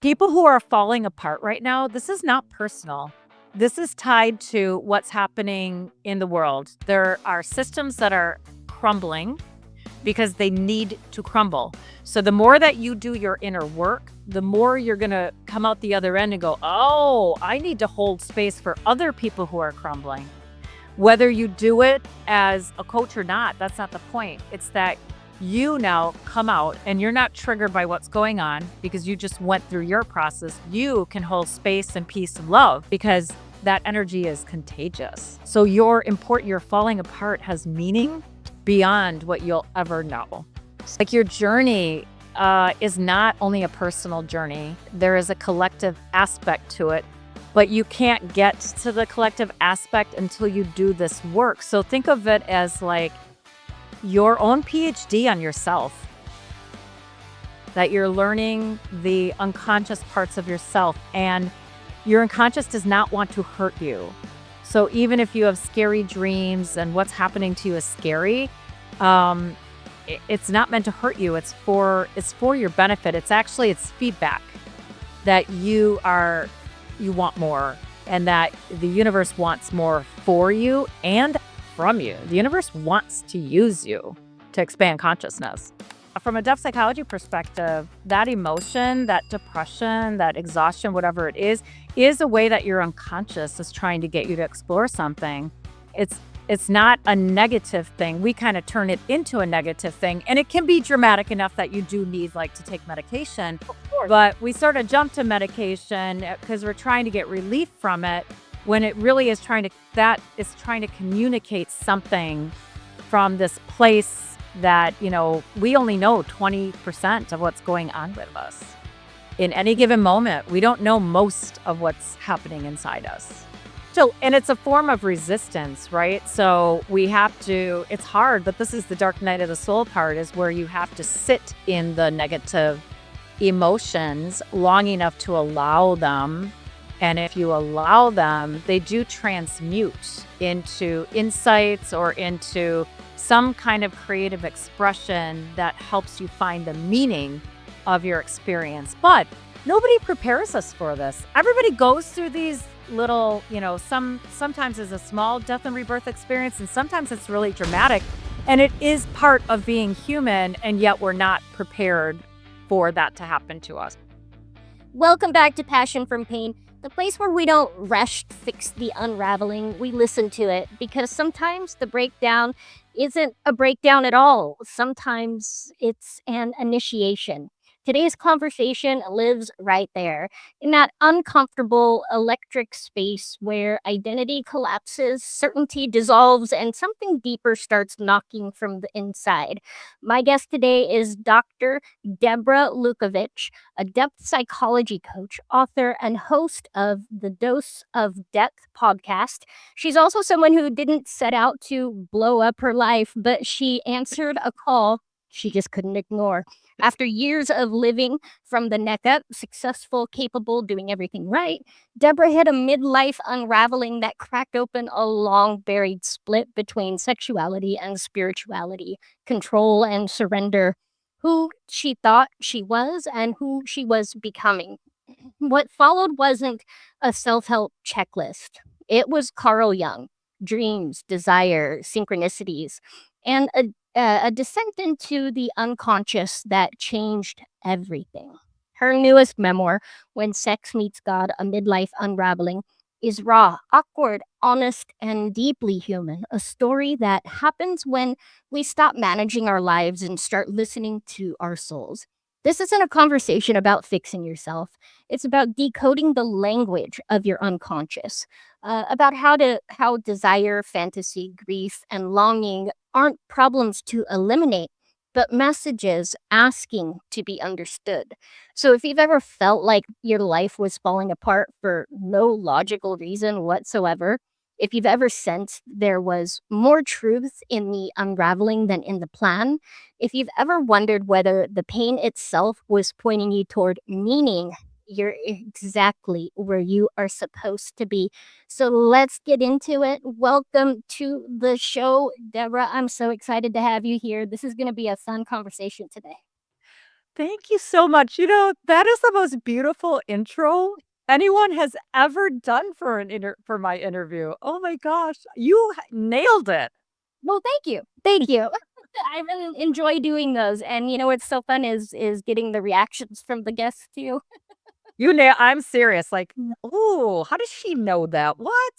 People who are falling apart right now, this is not personal. This is tied to what's happening in the world. There are systems that are crumbling because they need to crumble. So the more that you do your inner work, the more you're going to come out the other end and go, oh, I need to hold space for other people who are crumbling. Whether you do it as a coach or not, that's not the point. It's that you now come out and you're not triggered by what's going on because you just went through your process. You can hold space and peace and love because that energy is contagious. So your falling apart has meaning beyond what you'll ever know. Like your journey is not only a personal journey, there is a collective aspect to it, but you can't get to the collective aspect until you do this work. So think of it as like your own PhD on yourself, that you're learning the unconscious parts of yourself, and your unconscious does not want to hurt you. So even if you have scary dreams and what's happening to you is scary, it's not meant to hurt you. It's for your benefit. It's feedback that you want more, and that the universe wants more for you and from you. The universe wants to use you to expand consciousness. From a depth psychology perspective, that emotion, that depression, that exhaustion, whatever it is a way that your unconscious is trying to get you to explore something. It's not a negative thing. We kind of turn it into a negative thing, and it can be dramatic enough that you do need to take medication. Of course. But we sort of jump to medication because we're trying to get relief from it, when it really is trying to communicate something from this place that, we only know 20% of what's going on with us. In any given moment, we don't know most of what's happening inside us. So, and it's a form of resistance, right? So it's hard, but this is the dark night of the soul part, is where you have to sit in the negative emotions long enough to allow them. And if you allow them, they do transmute into insights or into some kind of creative expression that helps you find the meaning of your experience. But nobody prepares us for this. Everybody goes through these little, sometimes it's a small death and rebirth experience, and sometimes it's really dramatic. And it is part of being human, and yet we're not prepared for that to happen to us. Welcome back to Passion from Pain, the place where we don't rush to fix the unraveling. We listen to it, because sometimes the breakdown isn't a breakdown at all. Sometimes it's an initiation. Today's conversation lives right there, in that uncomfortable electric space where identity collapses, certainty dissolves, and something deeper starts knocking from the inside. My guest today is Dr. Deborah Lukovich, a depth psychology coach, author, and host of the Dose of Depth podcast. She's also someone who didn't set out to blow up her life, but she answered a call she just couldn't ignore. After years of living from the neck up, successful, capable, doing everything right, Deborah hit a midlife unraveling that cracked open a long buried split between sexuality and spirituality, control and surrender, who she thought she was and who she was becoming. What followed wasn't a self-help checklist. It was Carl Jung, dreams, desire, synchronicities, and a descent into the unconscious that changed everything. Her newest memoir, When Sex Meets God, A Midlife Unraveling, is raw, awkward, honest, and deeply human. A story that happens when we stop managing our lives and start listening to our souls. This isn't a conversation about fixing yourself. It's about decoding the language of your unconscious, about how desire, fantasy, grief, and longing aren't problems to eliminate, but messages asking to be understood. So if you've ever felt like your life was falling apart for no logical reason whatsoever, if you've ever sensed there was more truth in the unraveling than in the plan, if you've ever wondered whether the pain itself was pointing you toward meaning, you're exactly where you are supposed to be. So let's get into it. Welcome to the show, Deborah. I'm so excited to have you here. This is going to be a fun conversation today. Thank you so much. That is the most beautiful intro anyone has ever done for for my interview. Oh my gosh, you nailed it. Well, thank you. Thank you. I really enjoy doing those, and what's so fun is getting the reactions from the guests too. I'm serious. Like, oh, how does she know that? What?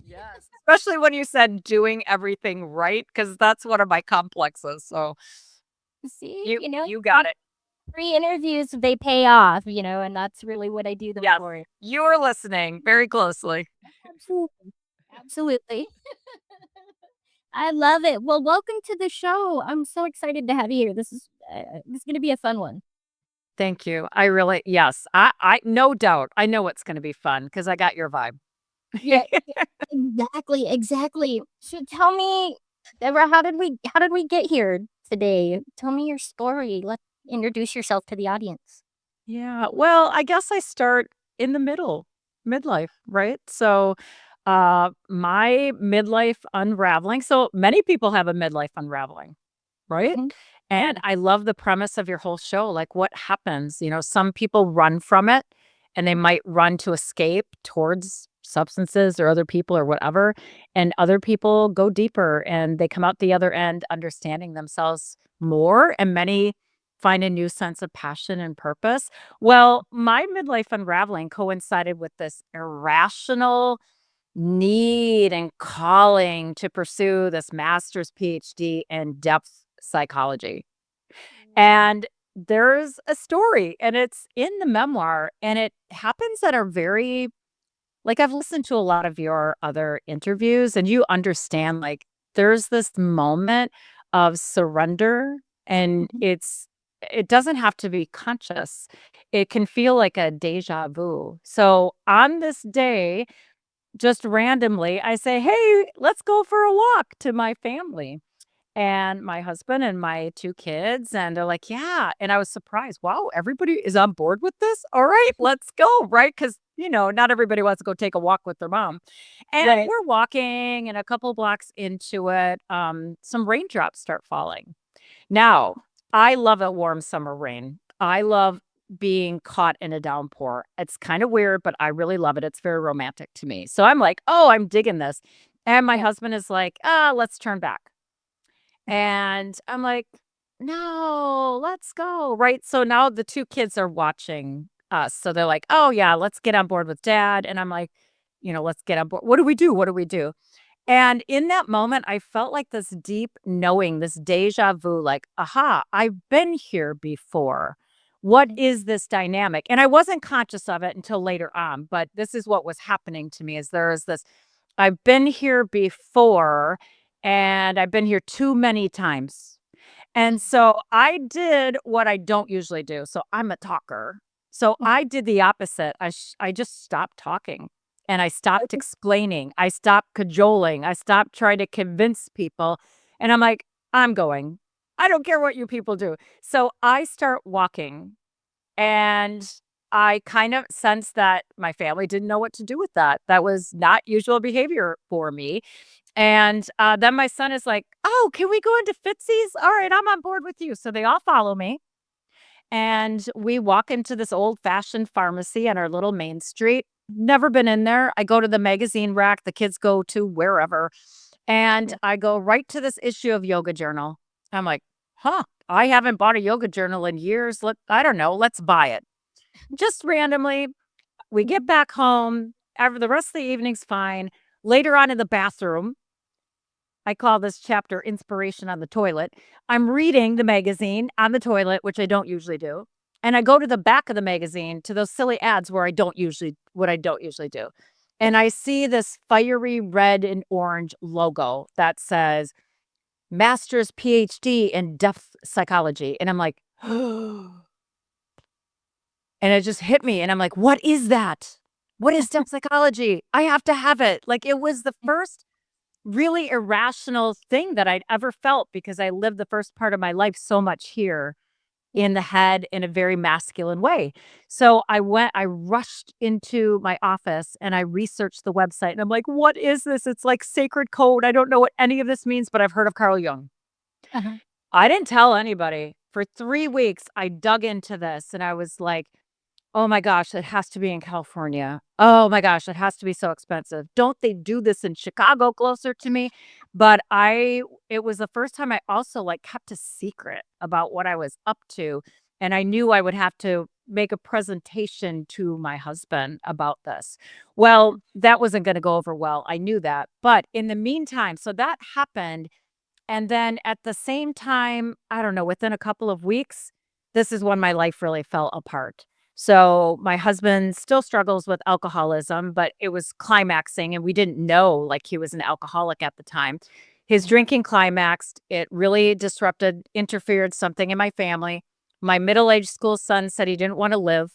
Yes. Especially when you said doing everything right, because that's one of my complexes. So See, you got it. free interviews, they pay off, and that's really what I do them Yes. for. You were listening very closely. Absolutely. Absolutely. I love it. Well, welcome to the show. I'm so excited to have you here. This is going to be a fun one. Thank you. I really, yes, I, no doubt. I know it's going to be fun because I got your vibe. Yeah, exactly, exactly. So tell me, Deborah, how did we get here today? Tell me your story. Let's introduce yourself to the audience. Yeah. Well, I guess I start in the middle, midlife, right? So, my midlife unraveling. So many people have a midlife unraveling, right? Mhm. And I love the premise of your whole show. Like, what happens? Some people run from it and they might run to escape towards substances or other people or whatever. And other people go deeper and they come out the other end understanding themselves more. And many find a new sense of passion and purpose. Well, my midlife unraveling coincided with this irrational need and calling to pursue this master's PhD in depth psychology. And there's a story, and it's in the memoir, and it happens that are very like, I've listened to a lot of your other interviews, and you understand, like, there's this moment of surrender, and Mhm. it doesn't have to be conscious. It can feel like a déjà vu. So, on this day, just randomly, I say, "Hey, let's go for a walk," to my family and my husband and my 2 kids, and they're like, "Yeah," and I was surprised, "Wow, everybody is on board with this? All right, let's go," right? Because not everybody wants to go take a walk with their mom, and Right. we're walking, and a couple blocks into it, some raindrops start falling. Now, I love a warm summer rain. I love being caught in a downpour. It's kinda weird, but I really love it. It's very romantic to me. So I'm like, "Oh, I'm digging this." And my Yeah. husband is like, "Ah, let's turn back." And I'm like, "No, let's go." Right? So now the 2 kids are watching us. So they're like, "Oh, yeah, let's get on board with dad." And I'm like, "Let's get on board. What do we do? What do we do?" And in that moment, I felt like this deep knowing, this deja vu, like, aha, I've been here before. What Mhm. is this dynamic? And I wasn't conscious of it until later on, but this is what was happening to me is there is this, I've been here before and I've been here too many times. And so I did what I don't usually do. So I'm a talker. So Mhm. I did the opposite. I just stopped talking and I stopped explaining. I stopped cajoling. I stopped trying to convince people. And I'm like, I'm going. I don't care what you people do. So I start walking and I kind of sensed that my family didn't know what to do with that. That was not usual behavior for me. And, then my son is like, "Oh, can we go into Fitzy's? All right, I'm on board with you." So they all follow me, and we walk into this old-fashioned pharmacy on our little main street. Never been in there. I go to the magazine rack, the kids go to wherever, and Yeah. I go right to this issue of Yoga Journal. I'm like, "Huh, I haven't bought a yoga journal in years. I don't know, let's buy it." Just randomly, we get Mhm. back home, ever the rest of the evening's fine. Later on in the bathroom, I call this chapter Inspiration on the Toilet. I'm reading the magazine on the toilet, which I don't usually do. And I go to the back of the magazine to those silly ads where I don't usually do. And I see this fiery red and orange logo that says Master's PhD in Depth Psychology. And I'm like, and it just hit me. And I'm like, what is that? What is depth psychology? I have to have it. Like it was the first really irrational thing that I'd ever felt because I lived the first part of my life so much here Yeah. in the head in a very masculine way. So I rushed into my office and I researched the website and I'm like, what is this? It's like sacred code. I don't know what any of this means, but I've heard of Carl Jung. Uh-huh. I didn't tell anybody. for 3 weeks, I dug into this and I was like, "Oh my gosh, it has to be in California. Oh my gosh, it has to be so expensive. Don't they do this in Chicago closer to me?" But it was the first time I also, like, kept a secret about what I was up to, and I knew I would have to make a presentation to my husband about this. Well, that wasn't gonna go over well, I knew that, but in the meantime, so that happened, and then at the same time, I don't know, within a couple of weeks, this is when my life really fell apart. So my husband still struggles with alcoholism, but it was climaxing and we didn't know like he was an alcoholic at the time. His drinking climaxed. It really disrupted, interfered something in my family. My middle-aged school son said he didn't want to live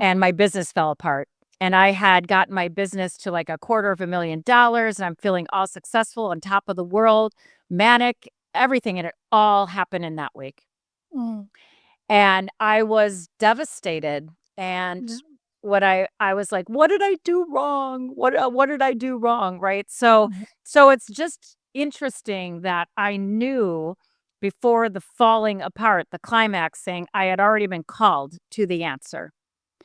and my business fell apart. And I had gotten my business to like $250,000 and I'm feeling all successful on top of the world, manic, everything. And it all happened in that week. Mm. And I was devastated. And Yeah. I was like, what did I do wrong? What did I do wrong? Right. So Mhm. it's just interesting that I knew before the falling apart, the climaxing, I had already been called to the answer.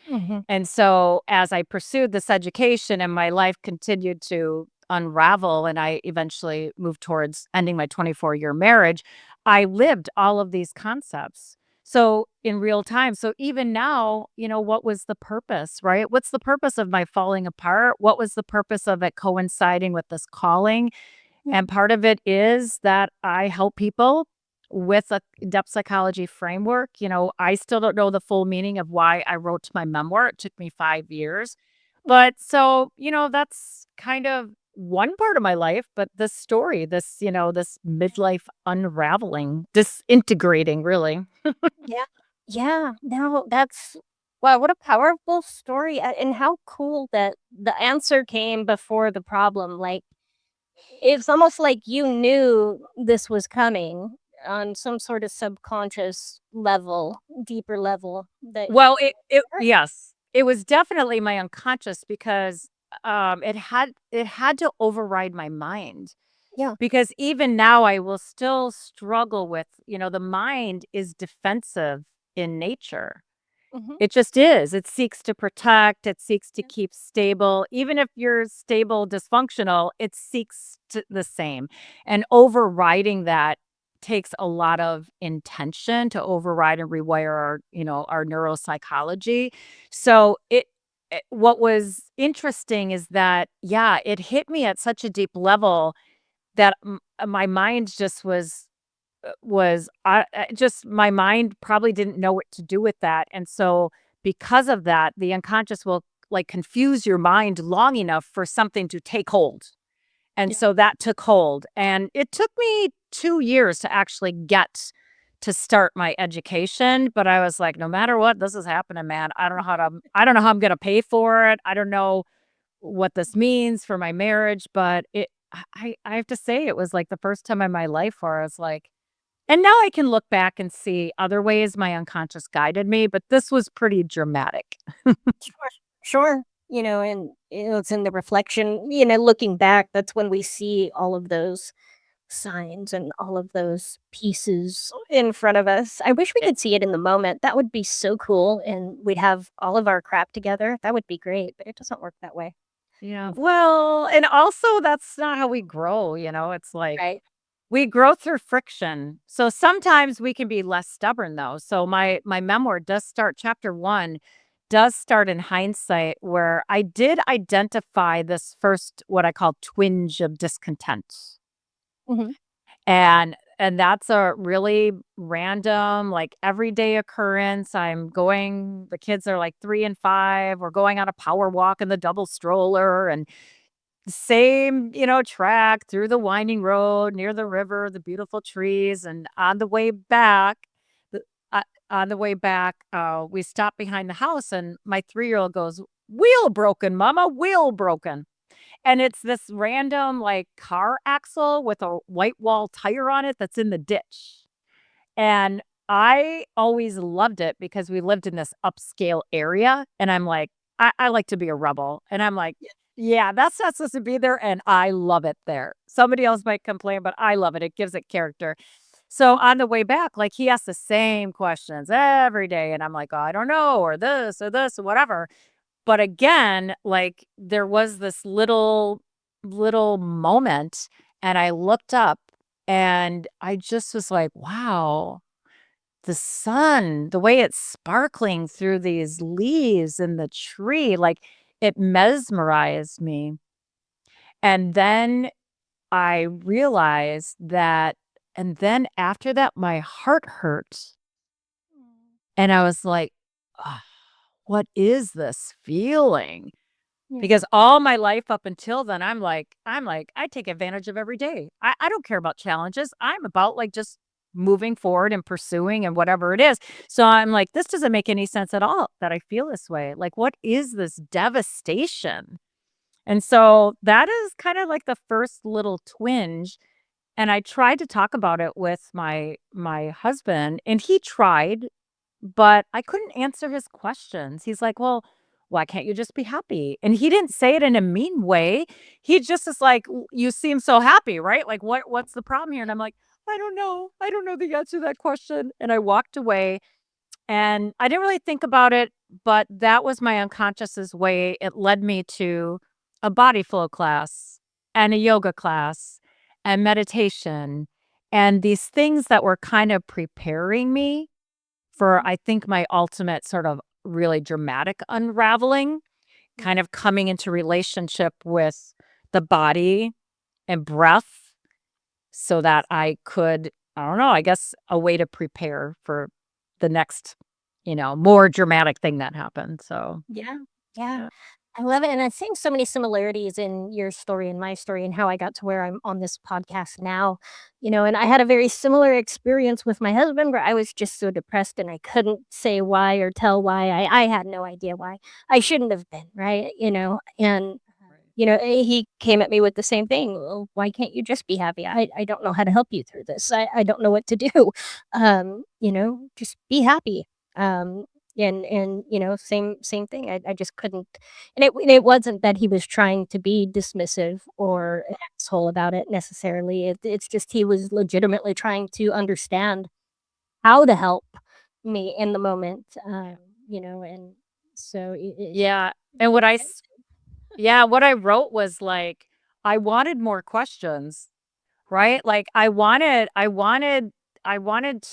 Mhm. And so as I pursued this education and my life continued to unravel and I eventually moved towards ending my 24-year marriage, I lived all of these concepts. So in real time. So even now, what was the purpose, right? What's the purpose of my falling apart? What was the purpose of it coinciding with this calling? Yeah. And part of it is that I help people with a depth psychology framework. I still don't know the full meaning of why I wrote my memoir. It took me 5 years. But so, that's kind of one part of my life, but this story, this midlife unraveling, disintegrating really. Yeah. Yeah. No, that's wow, what a powerful story. And how cool that the answer came before the problem. Like, it's almost like you knew this was coming on some sort of subconscious level, deeper level that Well, it yes. It was definitely my unconscious because it had to override my mind. yeah. Because even now, I will still struggle with, the mind is defensive in nature. Mhm. It just is. It seeks to protect, it seeks to Yeah. keep stable. Even if you're stable, dysfunctional, it seeks to the same. And overriding that takes a lot of intention to override and rewire our neuropsychology. So what was interesting is that, yeah, it hit me at such a deep level that my mind just just my mind probably didn't know what to do with that, and so because of that, the unconscious will, like, confuse your mind long enough for something to take hold, and Yeah. so that took hold, and it took me 2 years to actually get to start my education, but I was like, "No matter what, this is happening, man. I don't know how I'm gonna pay for it. I don't know what this means for my marriage," but I have to say it was, like, the first time in my life where I was like, and now I can look back and see other ways my unconscious guided me, but this was pretty dramatic. Sure. Sure. And it's in the reflection, looking back, that's when we see all of those signs and all of those pieces in front of us. I wish we Eh could see it in the moment. That would be so cool. And we'd have all of our crap together. That would be great, but it doesn't work that way. Yeah, well, and also that's not how we grow, it's like Right. we grow through friction. So sometimes we can be less stubborn though. So my memoir does start chapter 1 does start in hindsight where I did identify this first what I call twinge of discontent. Hmm. And that's a really random, like, everyday occurrence. The kids are, like, 3 and 5, we're going on a power walk in the double stroller and same, track through the winding road, near the river, the beautiful trees, and the on the way back, we stopped behind the house, and my 3-year-old goes, "Wheel broken, mama, wheel broken." And it's this random, like, car axle with a white wall tire on it that's in the ditch. And I always loved it because we lived in this upscale area, and I'm like, I like to be a rebel, and I'm like, "Yeah, that's not supposed to be there, and I love it there." Somebody else might complain, but I love it. It gives it character. So on the way back, like he asked the same questions every day. And I'm like, oh, I don't know, or this or whatever. But again, like there was this little moment and I looked up and I just was like, wow, the sun, the way it's sparkling through these leaves in the tree, like it mesmerized me. And then I realized that, and then after that, my heart hurt. And I was like, "Ah, what is this feeling?" Yeah. Because all my life up until then, I'm like, I take advantage of every day. I don't care about challenges. I'm about like just moving forward and pursuing and whatever it is. So I'm like, this doesn't make any sense at all that I feel this way. Like, what is this devastation? And so that is kind of like the first little twinge. And I tried to talk about it with my husband, and he tried, but I couldn't answer his questions. He's like, "Well, why can't you just be happy?" And he didn't say it in a mean way. He just is like, You seem so happy, right? Like, what's the problem here?" And I'm like, "I don't know. I don't know the answer to that question." And I walked away and I didn't really think about it, but that was my unconscious's way. It led me to a body flow class and a yoga class and meditation and these things that were kind of preparing me for, I think, my ultimate sort of really dramatic unraveling, kind of coming into relationship with the body and breath so that I could, I don't know, I guess a way to prepare for the next, more dramatic thing that happened. So, Yeah. Yeah. yeah. I love it, and I'm seeing so many similarities in your story and my story and how I got to where I'm on this podcast now, and I had a very similar experience with my husband where I was just so depressed and I couldn't say why or tell why. I had no idea why. I shouldn't have been, right? And he came at me with the same thing. "Well, why can't you just be happy? I don't know how to help you through this. I don't know what to do. Just be happy." Um, and same thing. I just couldn't, and it wasn't that he was trying to be dismissive or an asshole about it necessarily. It's just he was legitimately trying to understand how to help me in the moment. And so it Yeah. And what I wrote was like, I wanted more questions, right? Like I wanted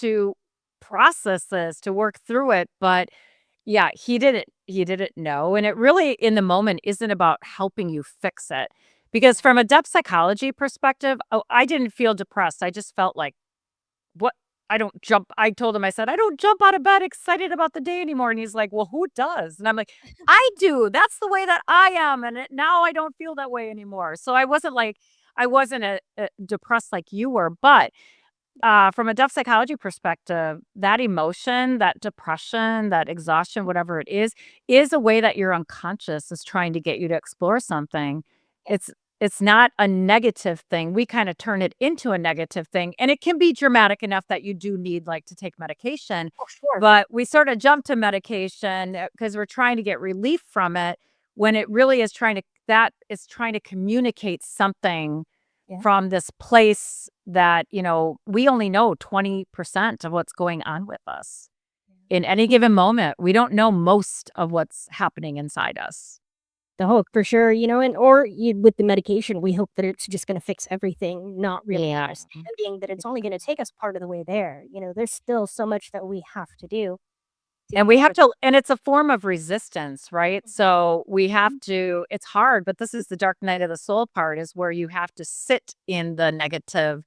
to process this, to work through it, but yeah, he didn't know, and it really in the moment isn't about helping you fix it. Because from a depth psychology perspective, oh, I didn't feel depressed. I just felt like, what I told him, I said, "I don't jump out of bed excited about the day anymore." And he's like, "Well, who does?" And I'm like, "I do. That's the way that I am, and now I don't feel that way anymore." So I wasn't depressed like you were, but from a depth psychology perspective, that emotion, that depression, that exhaustion, whatever it is a way that your unconscious is trying to get you to explore something. It's it's not a negative thing. We kind of turn it into a negative thing, and it can be dramatic enough that you do need like to take medication. Oh, sure. But we sort of jump to medication because we're trying to get relief from it when it really is trying to communicate something Yeah. from this place that, we only know 20% of what's going on with us in any given moment. We don't know most of what's happening inside us. The hope for sure, and or you with the medication, we hope that it's just gonna fix everything, not really Yeah. understanding that it's only gonna take us part of the way there. There's still so much that we have to do to And get we have over. to, and it's a form of resistance, right? So we have Mhm. to, it's hard, but this is the dark night of the soul part, is where you have to sit in the negative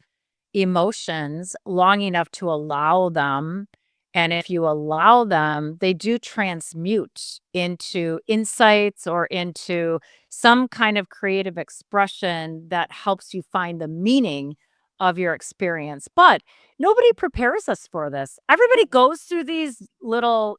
emotions long enough to allow them. And if you allow them, they do transmute into insights or into some kind of creative expression that helps you find the meaning of your experience. But nobody prepares us for this. Everybody goes through these little,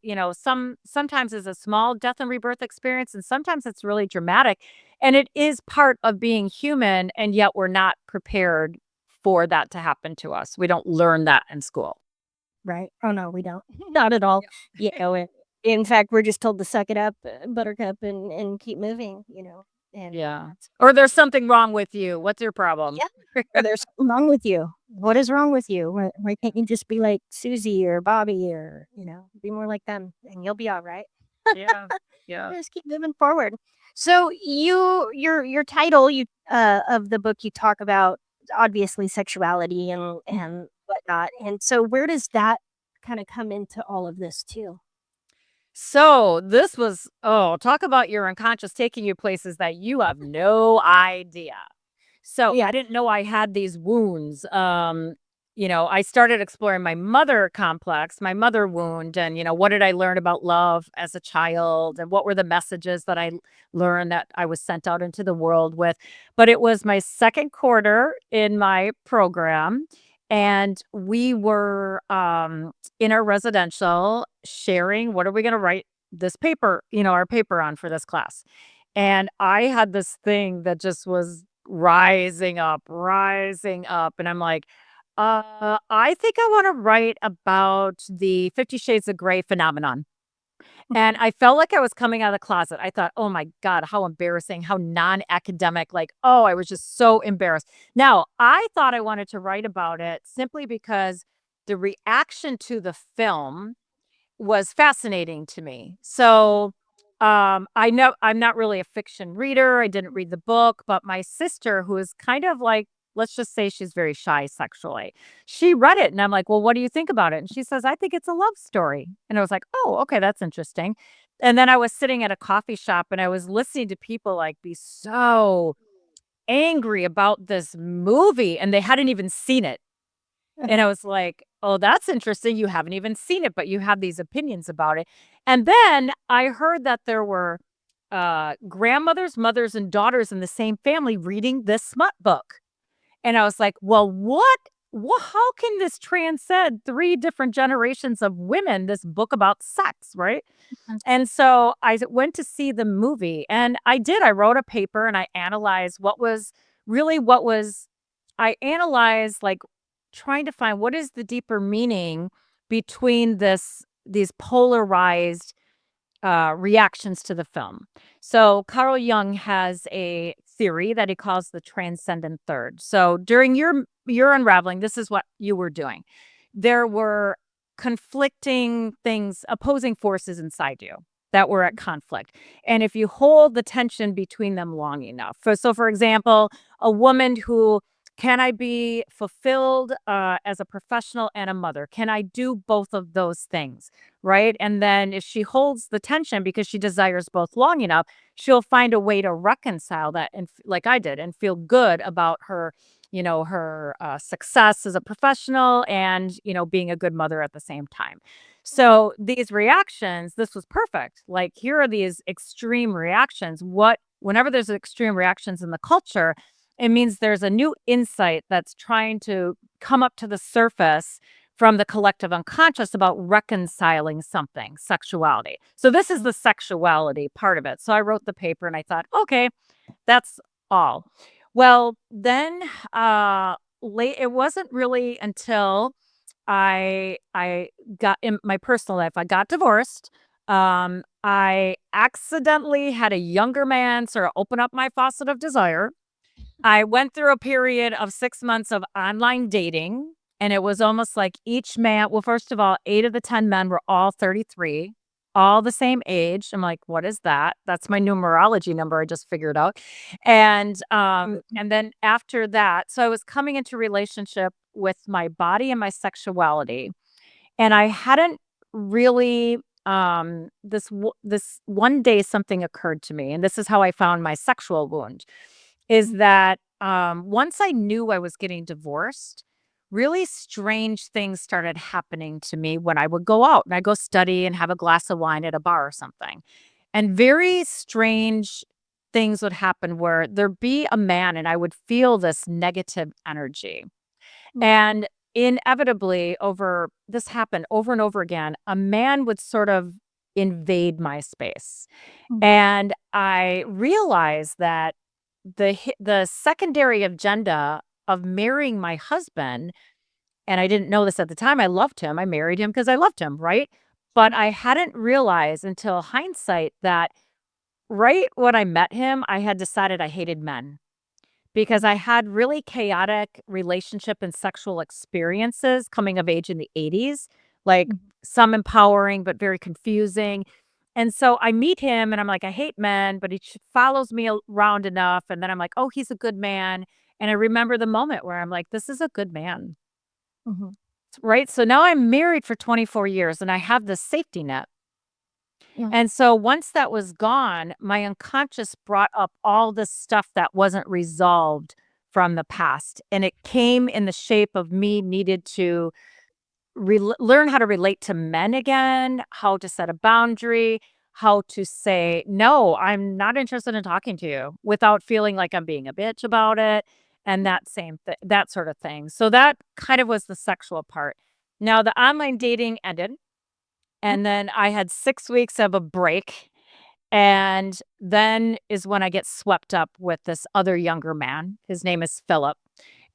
sometimes it's a small death and rebirth experience, and sometimes it's really dramatic. And it is part of being human, and yet we're not prepared for that to happen to us. We don't learn that in school. Right. Oh, no, we don't. Not at all. And in fact, we're just told to suck it up, buttercup, and keep moving, and Yeah. that's Or there's something wrong with you. What's your problem? yeah, or there's something wrong with you. What is wrong with you? Why can't you just be like Susie or Bobby or, be more like them and you'll be all right? Yeah. Yeah. Just keep moving forward. So your title of the book, you talk about obviously sexuality and whatnot. And so where does that kind of come into all of this too? So this was, oh, talk about your unconscious taking you places that you have no idea. So Yeah. I didn't know I had these wounds. I started exploring my mother complex, my mother wound, and what did I learn about love as a child, and what were the messages that learned that I was sent out into the world with. But it was my second quarter in my program, and we were in our residential sharing what are we going to write this paper, our paper on for this class. And I had this thing that just was rising up. And I'm like, I think I want to write about the 50 Shades of Grey phenomenon. And I felt like I was coming out of the closet. I thought, oh my God, how embarrassing, how non academic. Like, oh, I was just so embarrassed. Now, I thought I wanted to write about it simply because the reaction to the film was fascinating to me. So, I know I'm not really a fiction reader. I didn't read the book, but my sister, who is kind of like, let's just say she's very shy sexually, she read it. And I'm like, well, what do you think about it? And she says, I think it's a love story. And I was like, oh, okay, that's interesting. And then I was sitting at a coffee shop and I was listening to people like be so angry about this movie and they hadn't even seen it. And I was like, "Oh, that's interesting. You haven't even seen it, but you have these opinions about it." And then I heard that there were grandmothers, mothers, and daughters in the same family reading this smut book. And I was like, "Well, what? How can this transcend three different generations of women? This book about sex, right?" And so went to see the movie and I did. I wrote a paper and I analyzed what was, I analyzed like trying to find what is the deeper meaning between these polarized reactions to the film. So Carl Jung has a theory that he calls the transcendent third. So during your unraveling, this is what you were doing. There were conflicting things, opposing forces inside you that were at conflict. And if you hold the tension between them long enough. For example, a woman who can I be fulfilled as a professional and a mother? Can I do both of those things? Right? And then if she holds the tension because she desires both long enough, she'll find a way to reconcile that and like I did and feel good about her, her success as a professional and, being a good mother at the same time. So these reactions, this was perfect. Like here are these extreme reactions. Whenever there's extreme reactions in the culture, it means there's a new insight that's trying to come up to the surface from the collective unconscious about reconciling something, sexuality. So this is the sexuality part of it. So I wrote the paper and I thought, okay, that's all. Well, then late it wasn't really until I got in my personal life, I got divorced. I accidentally had a younger man sort of open up my faucet of desire. I went through a period of 6 months of online dating, and it was almost like each man well, first of all, 8 of the 10 men were all 33, all the same age. I'm like, "What is that?" That's my numerology number I just figured out. And then after that so I was coming into relationship with my body and my sexuality, and I hadn't really, this one day something occurred to me, and this is how I found my sexual wound, is that, once I knew I was getting divorced, really strange things started happening to me when I would go out and I go study and have a glass of wine at a bar or something. And very strange things would happen where there'd be a man and I would feel this negative energy. And inevitably over this happened over and over again, a man would sort of invade my space. And I realized that the secondary agenda of marrying my husband, and I didn't know this at the time, I loved him. I married him because I loved him, right? But I hadn't realized until hindsight that right when I met him, I had decided I hated men because I had really chaotic relationship and sexual experiences coming of age in the 80s, like Mhm. some empowering, but very confusing. And so I meet him and I'm like, I hate men, but follows me around enough. And then I'm like, oh, he's a good man. And I remember the moment where I'm like, this is a good man. Mhm. Right. So now I'm married for 24 years and I have this safety net. Yeah. And so once that was gone, my unconscious brought up all this stuff that wasn't resolved from the past. And it came in the shape of me needed to learn how to relate to men again, how to set a boundary, how to say, no, I'm not interested in talking to you without feeling like I'm being a bitch about it. And that sort of thing. So that kind of was the sexual part. Now, the online dating ended. Mhm. And then I had 6 weeks of a break, and then is when I get swept up with this other younger man. His name is Philip,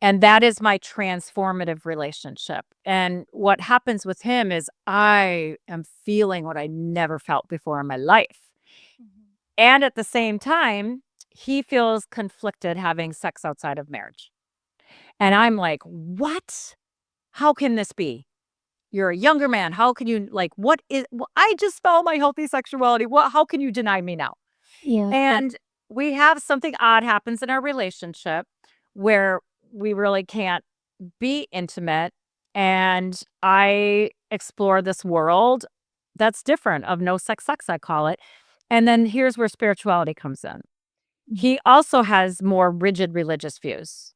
and that is my transformative relationship. And what happens with him is I am feeling what I never felt before in my life. Mhm. And at the same time, he feels conflicted having sex outside of marriage. And I'm like, "What? How can this be? You're a younger man. How can you like I just found my healthy sexuality. What how can you deny me now?" Yeah. And we have something odd happens in our relationship where we really can't be intimate and I explore this world that's different of no sex I call it. And then here's where spirituality comes in. Mhm. He also has more rigid religious views.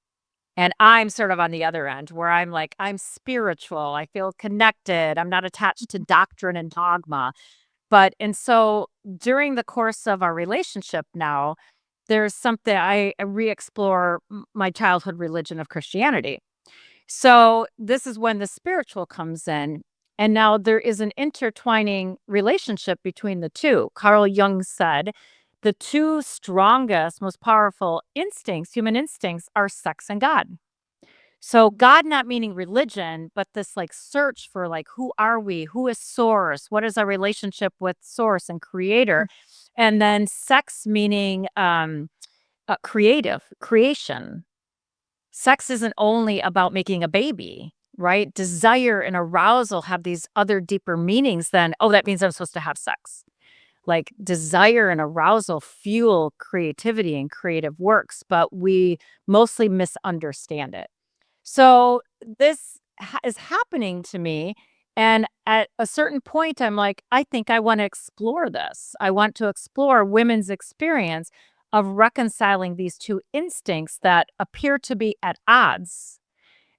And I'm sort of on the other end where I'm like, I'm spiritual. I feel connected. I'm not attached to doctrine and dogma. And so during the course of our relationship now, there's something I re explore my childhood religion of Christianity. So this is when the spiritual comes in. And now there is an intertwining relationship between the two. Carl Jung said the two strongest, most powerful instincts, human instincts, are sex and God. So God not meaning religion, but this like search for like who are we? Who is source? What is our relationship with source and creator? And then sex meaning creative, creation. Sex isn't only about making a baby, right? Desire and arousal have these other deeper meanings than, oh, that means I'm supposed to have sex. Like desire and arousal fuel creativity and creative works, but we mostly misunderstand it. So this is happening to me. And at a certain point, I'm like, I think I want to explore this. I want to explore women's experience of reconciling these two instincts that appear to be at odds.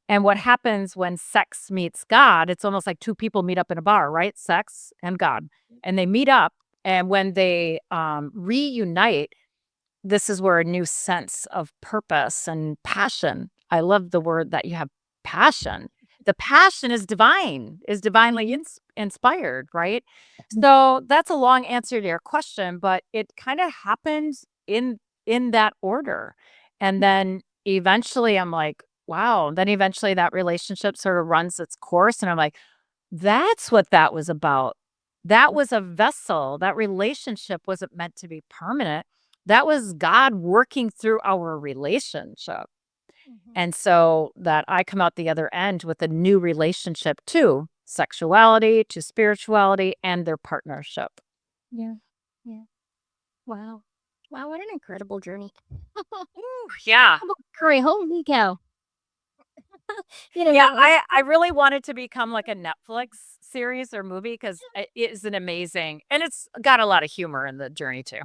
And what happens when sex meets God, it's almost like two people meet up in a bar, right? Sex and God. And they meet up. And when they reunite, this is where a new sense of purpose and passion. I love the word that you have passion. The passion is divine, is divinely inspired, right? So that's a long answer to your question, but it kind of happens in that order. And then eventually I'm like, wow. Then eventually that relationship sort of runs its course. And I'm like, that's what that was about. That was a vessel. That relationship wasn't meant to be permanent. That was God working through our relationship. Mhm. And so that I come out the other end with a new relationship to sexuality, to spirituality, and their partnership. Yeah. Yeah. Wow. Wow, what an incredible journey. Ooh, yeah. How about curry? Holy cow. Yeah, It's I really want it to become like a Netflix series or movie because it is an amazing and it's got a lot of humor in the journey too.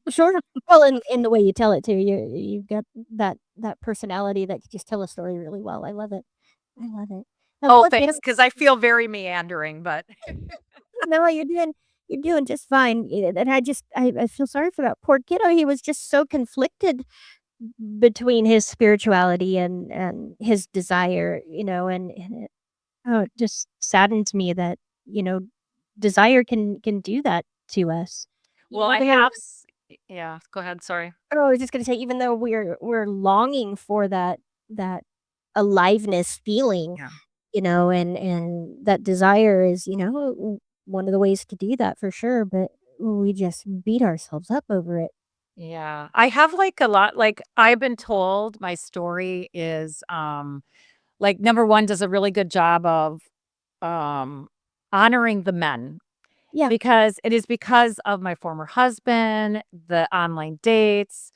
sure. Well, in the way you tell it too, you've got that personality that can just tell a story really well. I love it. I love it. Oh, Well, it's been thanks, because I feel very meandering, but no, you're doing just fine. And I feel sorry for that poor kiddo. He was just so conflicted between his spirituality and his desire, and it just saddens me that, you know, desire can do that to us. well, Even I though have yeah, go ahead, sorry. oh, I was just gonna say, even though we're longing for that aliveness feeling, Yeah. and that desire is, one of the ways to do that for sure, but we just beat ourselves up over it. Yeah. I have like a lot like I've been told my story is like number 1 does a really good job of um honoring the men Yeah. because it is because of my former husband, the online dates.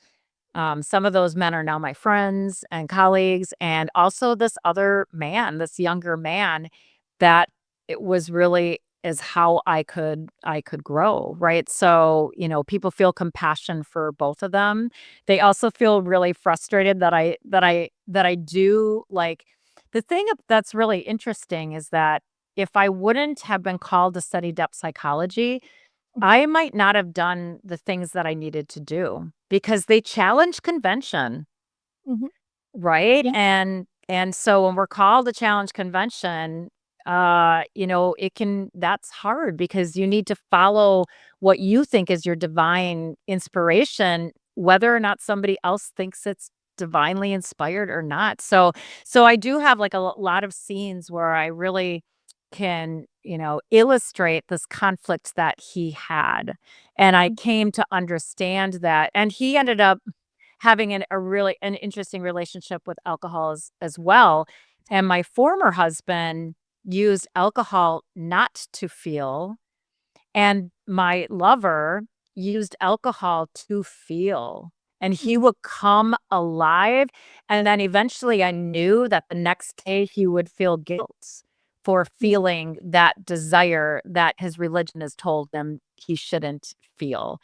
Some of those men are now my friends and colleagues, and also this other man, this younger man, that it was really is how I could grow, right? So, people feel compassion for both of them. They also feel really frustrated that I do like the thing that's really interesting is that if I wouldn't have been called to study depth psychology, I might not have done the things that I needed to do because they challenge convention, Mhm. right? Yeah. And so when we're called to challenge convention, it can that's hard because you need to follow what you think is your divine inspiration, whether or not somebody else thinks it's divinely inspired or not. So I do have like a lot of scenes where I really can, illustrate this conflict that he had. And I Mm. came to understand that. And he ended up having a really an interesting relationship with alcohol as well. And my former husband used alcohol not to feel, and my lover used alcohol to feel, and he Mhm. would come alive, and then eventually I knew that the next day he would feel guilt for Yeah. feeling that desire that his religion has told him he shouldn't feel.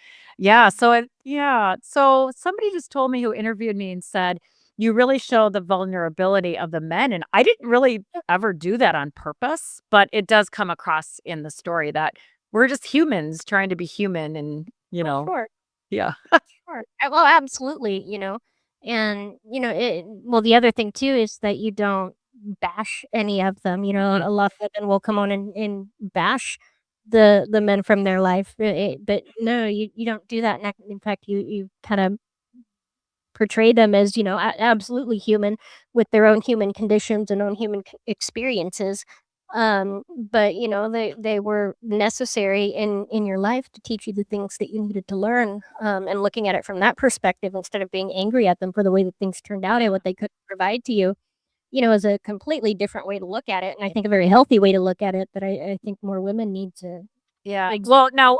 So somebody just told me who interviewed me and said, "You really show the vulnerability of the men," and I didn't really Yeah. ever do that on purpose, but it does come across in the story that we're just humans trying to be human and, Oh, sure. yeah. Sure. Well, absolutely, and, well, the other thing too is that you don't bash any of them, Mhm. a lot of women will come on and bash the men from their life, but no, you don't do that. In fact, you kind of portray them as, absolutely human with their own human conditions and own human experiences. But they were necessary in your life to teach you the things that you needed to learn. And looking at it from that perspective instead of being angry at them for the way that things turned out and what they could provide to you, is a completely different way to look at it. And I think a very healthy way to look at it that I think more women need to Yeah. examine. Well,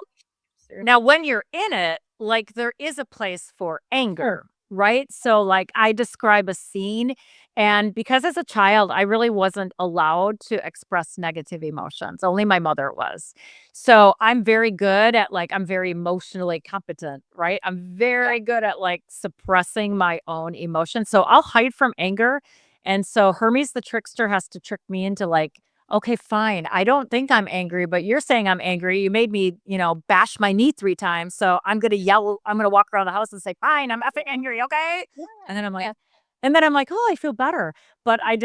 now when you're in it, like, there is a place for Sure. anger, right? So, like, I describe a scene, and because as a child, I really wasn't allowed to express negative emotions, only my mother was. So, I'm very emotionally competent, right? I'm Yeah. very good at, like, suppressing my own emotions, so I'll hide from anger, and so Hermes the trickster has to trick me into, like, okay, fine. I don't think I'm angry, but you're saying I'm angry. You made me, bash my knee 3 times. So I'm going to yell. I'm going to walk around the house and say, fine, I'm effing angry. Okay. Yeah. And then I'm like, Yeah. oh, I feel better. But I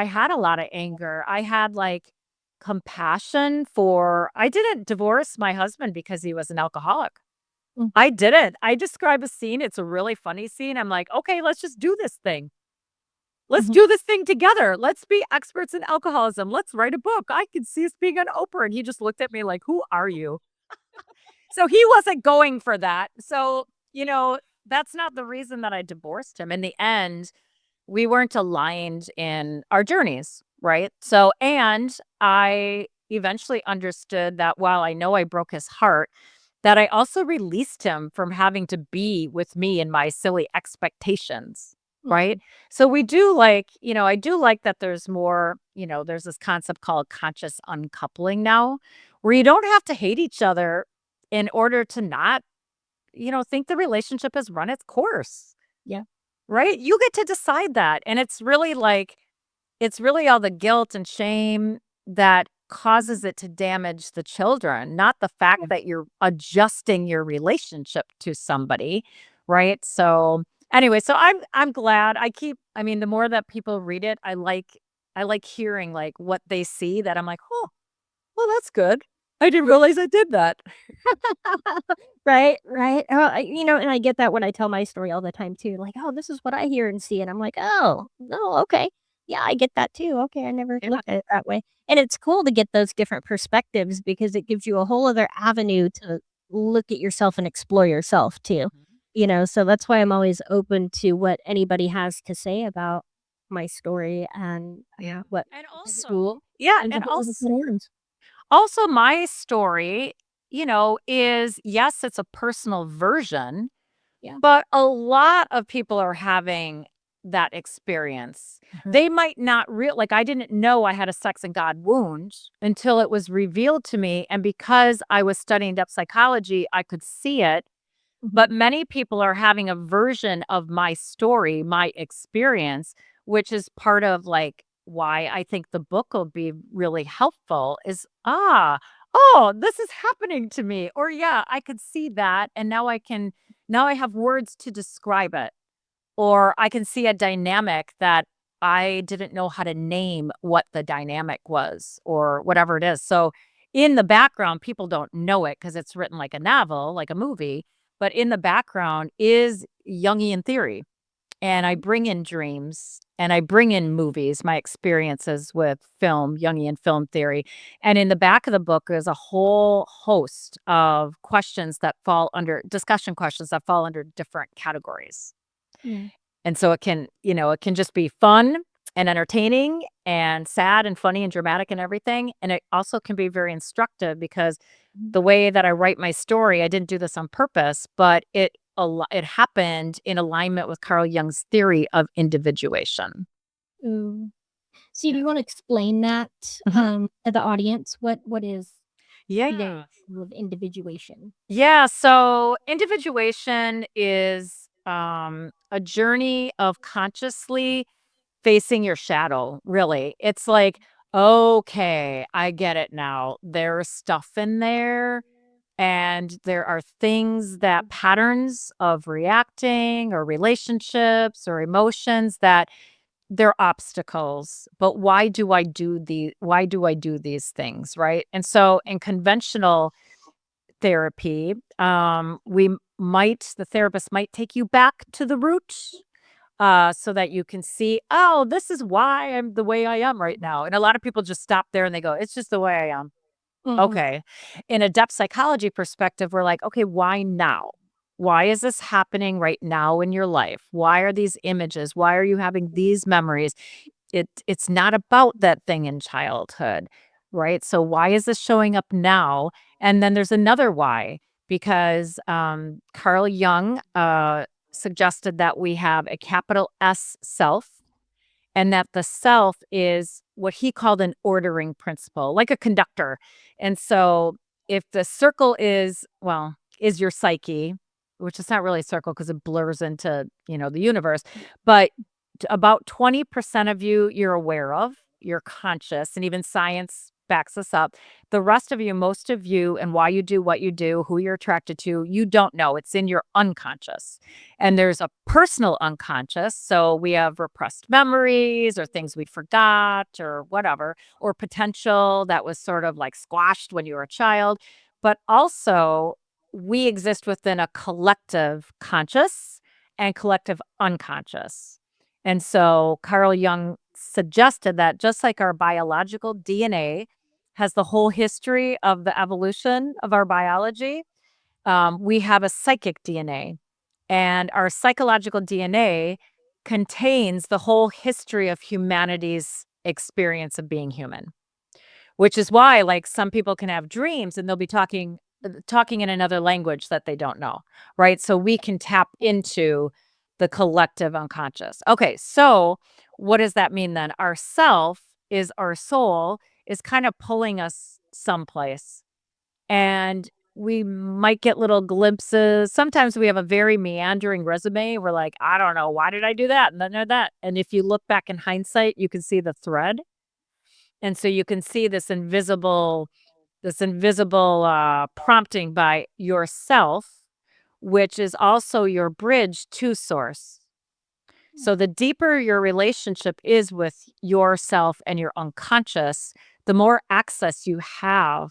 had a lot of anger. I had like compassion for, I didn't divorce my husband because he was an alcoholic. Mm. I didn't. I describe a scene. It's a really funny scene. I'm like, okay, let's just do this thing. Let's Mhm. do this thing together. Let's be experts in alcoholism. Let's write a book. I could see us being on Oprah. And he just looked at me like, who are you? So he wasn't going for that. So, that's not the reason that I divorced him. In the end, we weren't aligned in our journeys, right? So, and I eventually understood that while I know I broke his heart, that I also released him from having to be with me in my silly expectations, right? Mhm. So we do like, I do like that there's more, there's this concept called conscious uncoupling now, where you don't have to hate each other in order to not, think the relationship has run its course, Yeah. right? You get to decide that. And it's really all the guilt and shame that causes it to damage the children, not the fact Yeah. that you're adjusting your relationship to somebody, right? So, anyway, so I'm glad. I mean, the more that people read it, I like hearing like what they see that I'm like, "Oh, well that's good. I didn't realize I did that." Right, right. Oh, and I get that when I tell my story all the time too. Like, oh, this is what I hear and see, and I'm like, oh, no, okay, yeah, I get that too. Okay, I never Yeah. looked at it that way. And it's cool to get those different perspectives because it gives you a whole other avenue to look at yourself and explore yourself too. So that's why I'm always open to what anybody has to say about my story and Yeah. what And school yeah, and and what I learned. also my story, is yes, it's a personal version, Yeah. but a lot of people are having that experience. Mhm. They might not like I didn't know I had a sex and God wound until it was revealed to me. And because I was studying depth psychology, I could see it. But Mhm. many people are having a version of my story, my experience, which is part of like why I think the book will be really helpful is oh, this is happening to me. Or yeah, I could see that. And now I have words to describe it. Or I can see a dynamic that I didn't know how to name what the dynamic was or whatever it is. So in the background, people don't know it because it's written like a novel, like a movie, but in the background is Jungian theory. And I bring in dreams and I bring in movies, my experiences with film, Jungian film theory. And in the back of the book is a whole host of questions that fall under discussion questions that fall under different categories. Mm. And so it can just be fun and entertaining and sad and funny and dramatic and everything. And it also can be very instructive because Mhm. the way that I write my story, I didn't do this on purpose, but it happened in alignment with Carl Jung's theory of individuation. Ooh. So do you wanna explain that, Mhm. to the audience? What is Yeah. their view of individuation? Yeah, so individuation is a journey of consciously facing your shadow, really. It's like, okay, I get it now. There's stuff in there, and there are things that patterns of reacting or relationships or emotions that they're obstacles. But why do I do these things, right? And so in conventional therapy, the therapist might take you back to the root so that you can see, oh, this is why I'm the way I am right now. And a lot of people just stop there and they go, it's just the way I am. Mhm. Okay. In a depth psychology perspective, we're like, okay, why now? Why is this happening right now in your life? Why are these images? Why are you having these memories? It's not about that thing in childhood, right? So why is this showing up now? And then there's another why, because Carl Jung suggested that we have a capital S self and that the self is what he called an ordering principle, like a conductor. And so if the circle is your psyche, which is not really a circle because it blurs into, the universe, but about 20% of you you're aware of, you're conscious, and even science backs this up. The rest of you, most of you, and why you do what you do, who you're attracted to, you don't know. It's in your unconscious. And there's a personal unconscious. So we have repressed memories or things we forgot or whatever, or potential that was sort of like squashed when you were a child. But also, we exist within a collective conscious and collective unconscious. And so Carl Jung suggested that just like our biological DNA has the whole history of the evolution of our biology, we have a psychic DNA. And our psychological DNA contains the whole history of humanity's experience of being human, which is why like some people can have dreams and they'll be talking in another language that they don't know, right? So we can tap into the collective unconscious. Okay, so what does that mean then? Our self is our soul is kind of pulling us someplace, and we might get little glimpses. Sometimes we have a very meandering resume. We're like, I don't know, why did I do that? And then that. And if you look back in hindsight, you can see the thread. And so you can see this invisible prompting by yourself, which is also your bridge to source. So the deeper your relationship is with yourself and your unconscious, the more access you have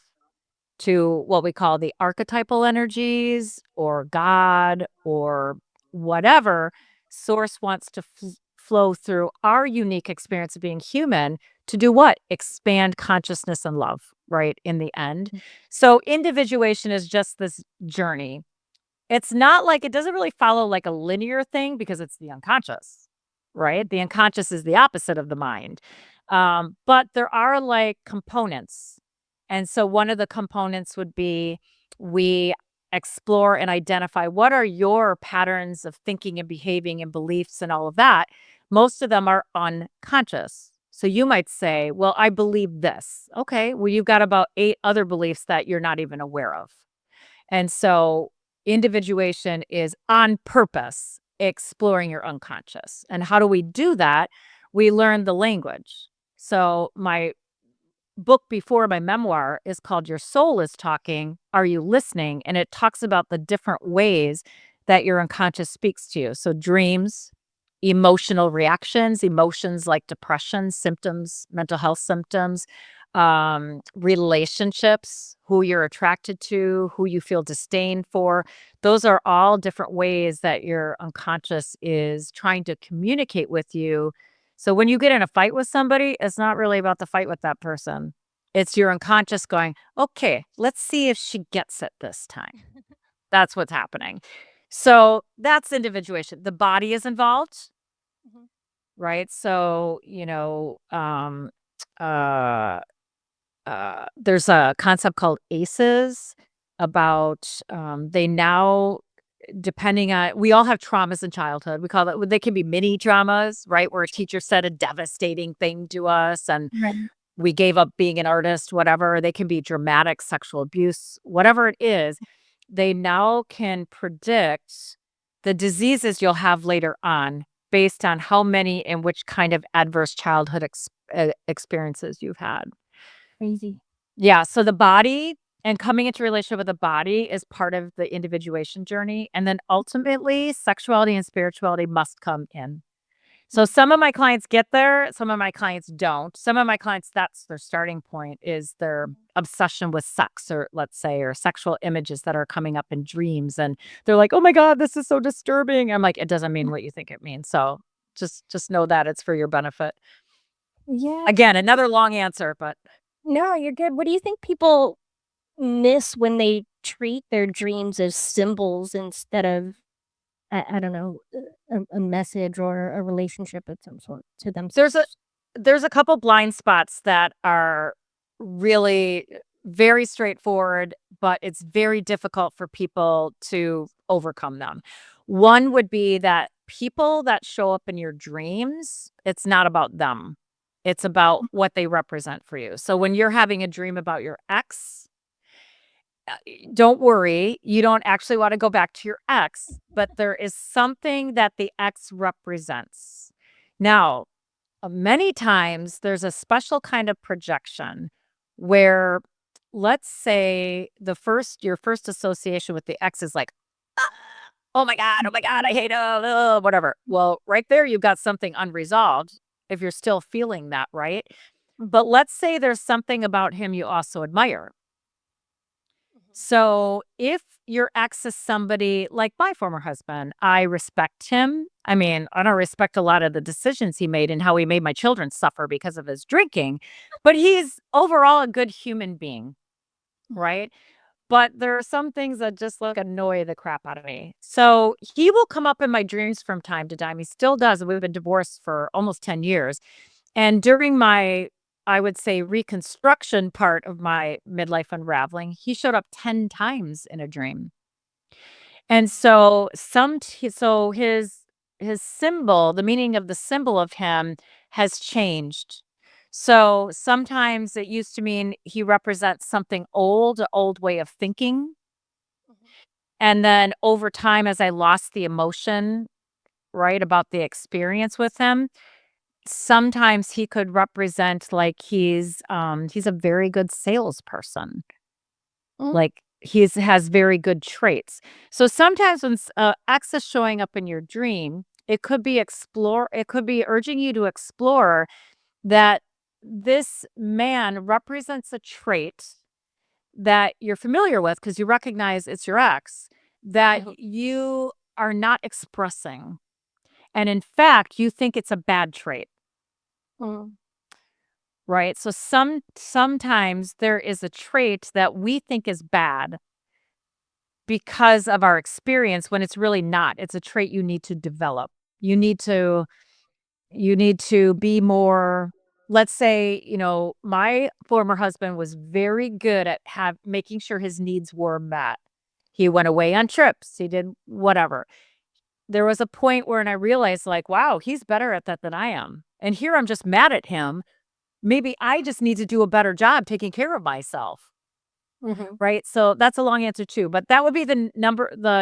to what we call the archetypal energies or God or whatever source wants to flow through our unique experience of being human to do what? Expand consciousness and love, right? In the end. So individuation is just this journey. It's not like it doesn't really follow like a linear thing because it's the unconscious, right? The unconscious is the opposite of the mind. But there are like components. And so one of the components would be we explore and identify what are your patterns of thinking and behaving and beliefs and all of that. Most of them are unconscious. So you might say, well, I believe this. Okay. Well, you've got about 8 other beliefs that you're not even aware of. And so individuation is on purpose exploring your unconscious. And how do we do that? We learn the language. So my book before my memoir is called Your Soul is Talking. Are You Listening? And it talks about the different ways that your unconscious speaks to you. So dreams, emotional reactions, emotions like depression, symptoms, mental health symptoms, relationships, who you're attracted to, who you feel disdain for. Those are all different ways that your unconscious is trying to communicate with you. So when you get in a fight with somebody, it's not really about the fight with that person. It's your unconscious going, okay, let's see if she gets it this time. That's what's happening. So that's individuation. The body is involved, Mhm. right? So, there's a concept called ACEs about they now depending on we all have traumas in childhood. We call it they can be mini traumas, right? Where a teacher said a devastating thing to us and Right. we gave up being an artist, whatever. They can be dramatic sexual abuse, whatever it is. They now can predict the diseases you'll have later on based on how many and which kind of adverse childhood experiences you've had. Crazy. Yeah, so the body and coming into relationship with the body is part of the individuation journey, and then ultimately, sexuality and spirituality must come in. So some of my clients get there, some of my clients don't. Some of my clients, that's their starting point is their obsession with sex or let's say, or sexual images that are coming up in dreams, and they're like, "Oh my god, this is so disturbing." I'm like, "It doesn't mean what you think it means." So just know that it's for your benefit. Yeah. Again, another long answer, but No, you're good. What do you think people miss when they treat their dreams as symbols instead of, I don't know, a message or a relationship of some sort to There's a themselves? there's a couple blind spots that are really very straightforward, but it's very difficult for people to overcome them. One would be that people that show up in your dreams, it's not about them. It's about what they represent for you. So when you're having a dream about your ex, don't worry, you don't actually want to go back to your ex, but there is something that the ex represents. Now, many times there's a special kind of projection where let's say your first association with the ex is like, "Ah, oh my god, I hate him, whatever." Well, right there you've got something unresolved if you're still feeling that, right? But let's say there's something about him you also admire. So if your ex is somebody like my former husband, I respect him. I mean, I don't respect a lot of the decisions he made and how he made my children suffer because of his drinking, but he's overall a good human being, right? But there are some things that just like annoy the crap out of me. So he will come up in my dreams from time to time. He still does. And we've been divorced for almost 10 years. And during my, I would say, reconstruction part of my midlife unraveling, he showed up 10 times in a dream. And so so his symbol, the meaning of the symbol of him has changed. So sometimes it used to mean he represents something old, an old way of thinking. And then over time, as I lost the emotion, right, about the experience with him, sometimes he could represent like he's a very good salesperson. Mm, Like he's has very good traits. So sometimes when X is showing up in your dream, it could be urging you to explore that this man represents a trait that you're familiar with because you recognize it's your ex that mhm. you are not expressing. And in fact, you think it's a bad trait, Mm. right? So sometimes there is a trait that we think is bad because of our experience when it's really not. It's a trait you need to develop. You need to be more, let's say, my former husband was very good at making sure his needs were met. He went away on trips, he did whatever. There was a point where I realized like, wow, he's better at that than I am. And here I'm just mad at him. Maybe I just need to do a better job taking care of myself. Mhm. Right? So that's a long answer too, but that would be the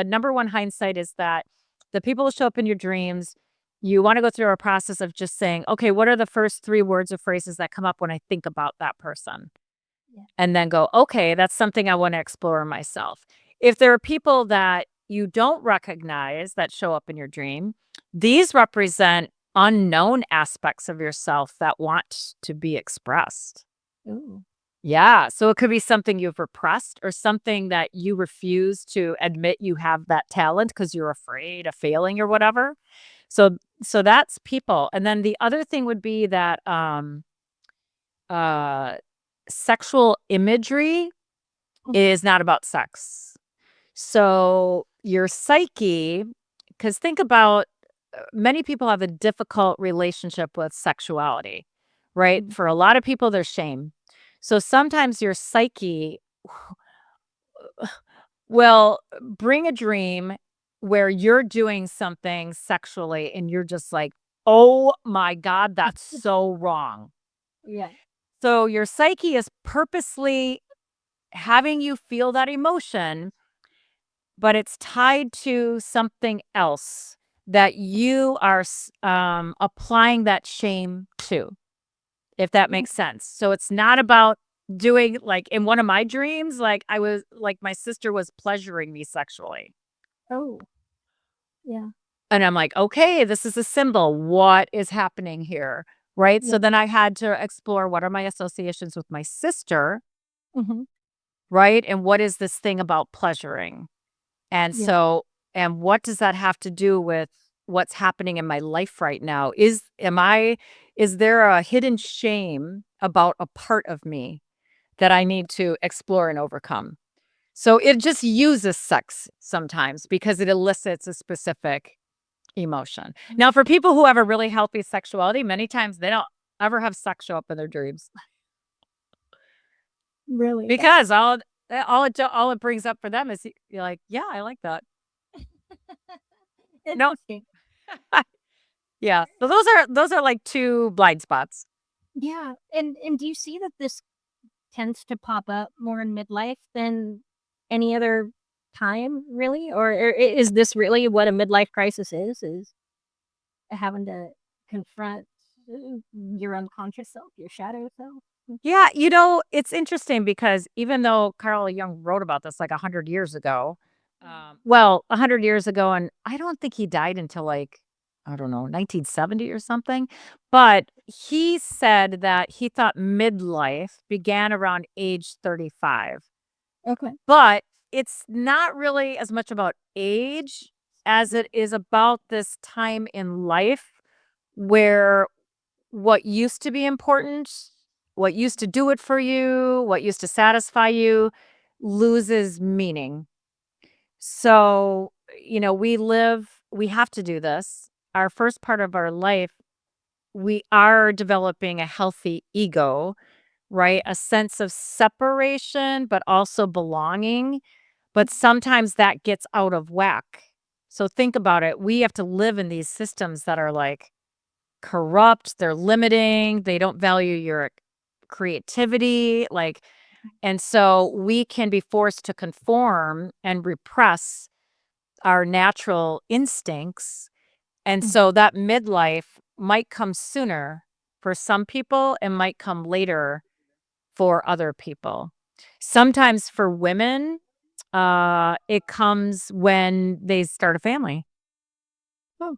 number one hindsight is that the people who show up in your dreams, you wanna go through a process of just saying, "Okay, what are the first 3 words or phrases that come up when I think about that person?" Yeah. And then go, "Okay, that's something I wanna explore in myself." If there are people that you don't recognize that show up in your dream, these represent unknown aspects of yourself that want to be expressed. Ooh. Yeah, so it could be something you've repressed or something that you refuse to admit you have that talent because you're afraid of failing or whatever. So that's people. And then the other thing would be that uh sexual imagery Mhm. is not about sex. So your psyche, because think about many people have a difficult relationship with sexuality, right? Mhm. For a lot of people, there's shame. So sometimes your psyche will bring a dream where you're doing something sexually and you're just like, oh my God, that's so wrong. Yeah. So your psyche is purposely having you feel that emotion, but it's tied to something else that you are applying that shame to, if that Mm. makes sense. So it's not about doing like in one of my dreams, like I was like my sister was pleasuring me sexually. Oh, yeah. And I'm like, okay, this is a symbol. What is happening here? Right. Yeah. So then I had to explore what are my associations with my sister, Mhm. right? And what is this thing about pleasuring? And Yeah. so, and what does that have to do with what's happening in my life right now? Is there a hidden shame about a part of me that I need to explore and overcome? So it just uses sex sometimes because it elicits a specific emotion. Mm. Now, for people who have a really healthy sexuality, many times they don't ever have sex show up in their dreams Really? That's because all it brings up for them is you're like, yeah, I like that. No, interesting. yeah. So those are like two blind spots. Yeah, and do you see that this tends to pop up more in midlife than any other time, really? Or is this really what a midlife crisis is having to confront your unconscious self, your shadow self? Mm. Yeah, it's interesting because even though Carl Jung wrote about this like 100 years ago, well, 100 years ago, and I don't think he died until like, I don't know, 1970 or something. But he said that he thought midlife began around age 35. Okay. But it's not really as much about age as it is about this time in life where what used to be important, what used to do it for you, what used to satisfy you loses meaning. So, we have to do this. Our first part of our life, we are developing a healthy ego, right? A sense of separation, but also belonging. But sometimes that gets out of whack. So think about it. We have to live in these systems that are like corrupt, they're limiting, they don't value your creativity, like, and so we can be forced to conform and repress our natural instincts. And Mhm. so that midlife might come sooner for some people and might come later for other people. Sometimes for women, it comes when they start a family. Oh,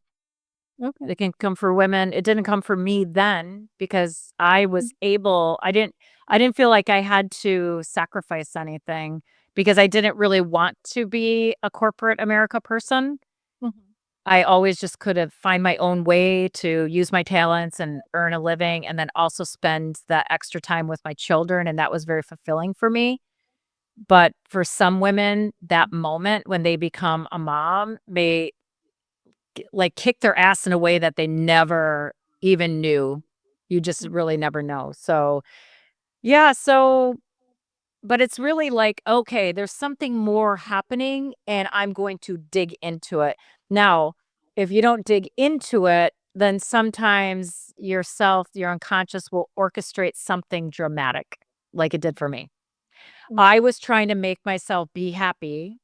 okay. It can come for women. It didn't come for me then because I Mm. was able I didn't feel like I had to sacrifice anything because I didn't really want to be a corporate America person. Mhm. I always just could have find my own way to use my talents and earn a living and then also spend that extra time with my children, and that was very fulfilling for me. But for some women, that moment when they become a mom may like kick their ass in a way that they never even knew. You just really never know. So, yeah, so but it's really like, okay, there's something more happening and I'm going to dig into it. Now, if you don't dig into it, then sometimes yourself, your unconscious will orchestrate something dramatic, like it did for me. Mm. I was trying to make myself be happy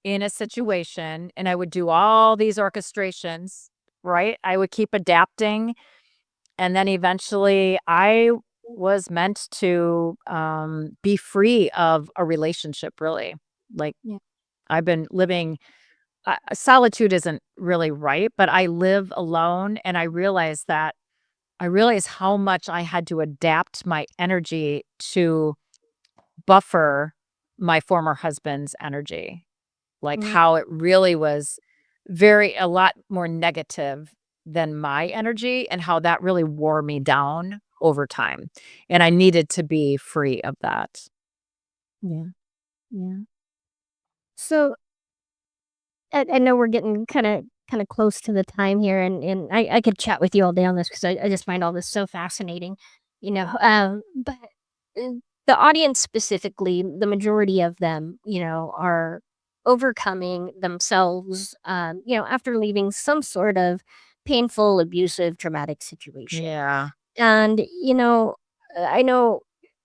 in a situation and I would do all these orchestrations, right? I would keep adapting and then eventually I was meant to be free of a relationship, really. Like Yeah. I've been living, solitude isn't really right, but I live alone and I realized how much I had to adapt my energy to buffer my former husband's energy. Like, Mm. how it really was a lot more negative than my energy and how that really wore me down over time, and I needed to be free of that. Yeah. Yeah. So I know we're getting kinda close to the time here, and I could chat with you all day on this because I just find all this so fascinating, but, uh, the audience specifically, the majority of them, are overcoming themselves, after leaving some sort of painful, abusive, traumatic situation, Yeah. and, I know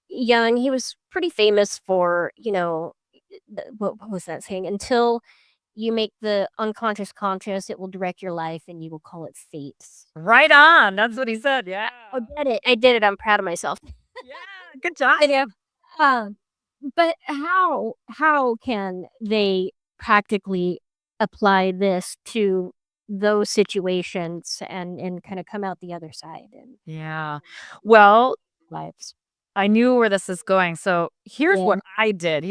Young, he was pretty famous for, what was that saying? "Until you make the unconscious conscious, it will direct your life, and you will call it fate." Right on, that's what he said, yeah. I did it, I'm proud of myself. Yeah, good job. I know. Um, but how can they practically apply this to those situations and kinda come out the other side and Yeah. Well, lives? I knew where this is going, so Yeah, here's what I did.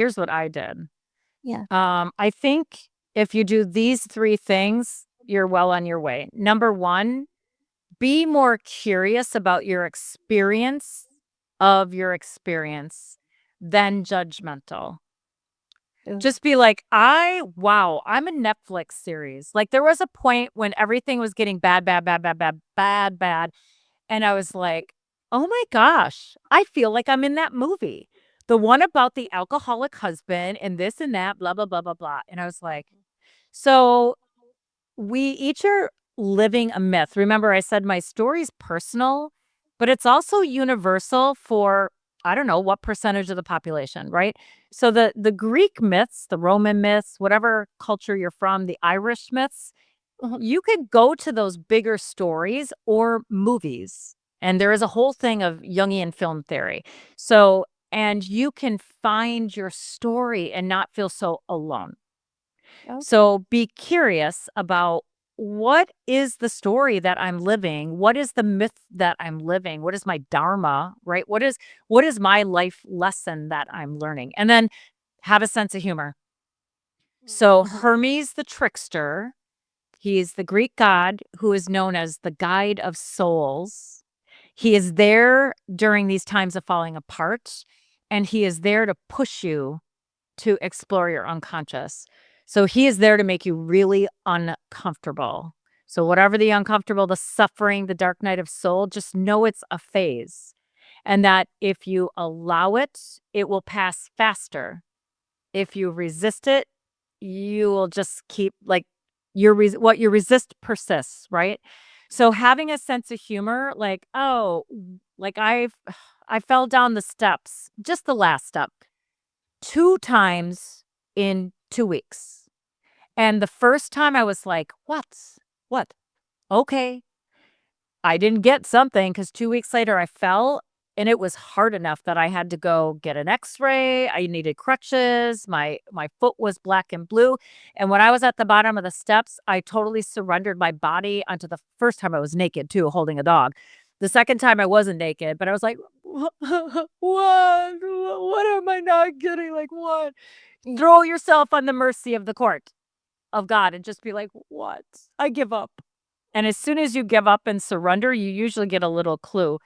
yeah. I think if you do these 3 things, you're well on your way. Number 1, be more curious about your experience than judgmental. Ooh, Just be like, wow, I'm a Netflix series. Like there was a point when everything was getting bad, bad, bad, bad, bad, bad, bad. And I was like, oh my gosh, I feel like I'm in that movie. The one about the alcoholic husband and this and that, blah, blah, blah, blah, blah. And I was like, so we each are living a myth. Remember, I said my story's personal, but it's also universal for I don't know what percentage of the population, right? So the Greek myths, the Roman myths, whatever culture you're from, the Irish myths, uh-huh, you could go to those bigger stories or movies. And there is a whole thing of Jungian film theory. So, and you can find your story and not feel so alone. okay. So be curious about what is the story that I'm living? What is the myth that I'm living? What is my dharma, right? What is my life lesson that I'm learning? And then have a sense of humor. So Uh-huh. Hermes the trickster, he's the Greek god who is known as the guide of souls. He is there during these times of falling apart and he is there to push you to explore your unconscious. So he is there to make you really uncomfortable. So whatever the uncomfortable, the suffering, the dark night of soul, just know it's a phase. And that if you allow it, it will pass faster. If you resist it, you will just keep like what you resist persists, right? So having a sense of humor, like, oh, like I fell down the steps, just the last step 2 times in 2 weeks. And the first time I was like, "What? What? Okay." I didn't get something because 2 weeks later I fell, and it was hard enough that I had to go get an X-ray, I needed crutches, my foot was black and blue, and when I was at the bottom of the steps, I totally surrendered my body onto the first time I was naked too, holding a dog. The second time I wasn't naked, but I was like, "What? What am I not getting? Like, what?" Mm, Throw yourself on the mercy of the court. of God and just be like, what? I give up. And as soon as you give up and surrender, you usually get a little clue.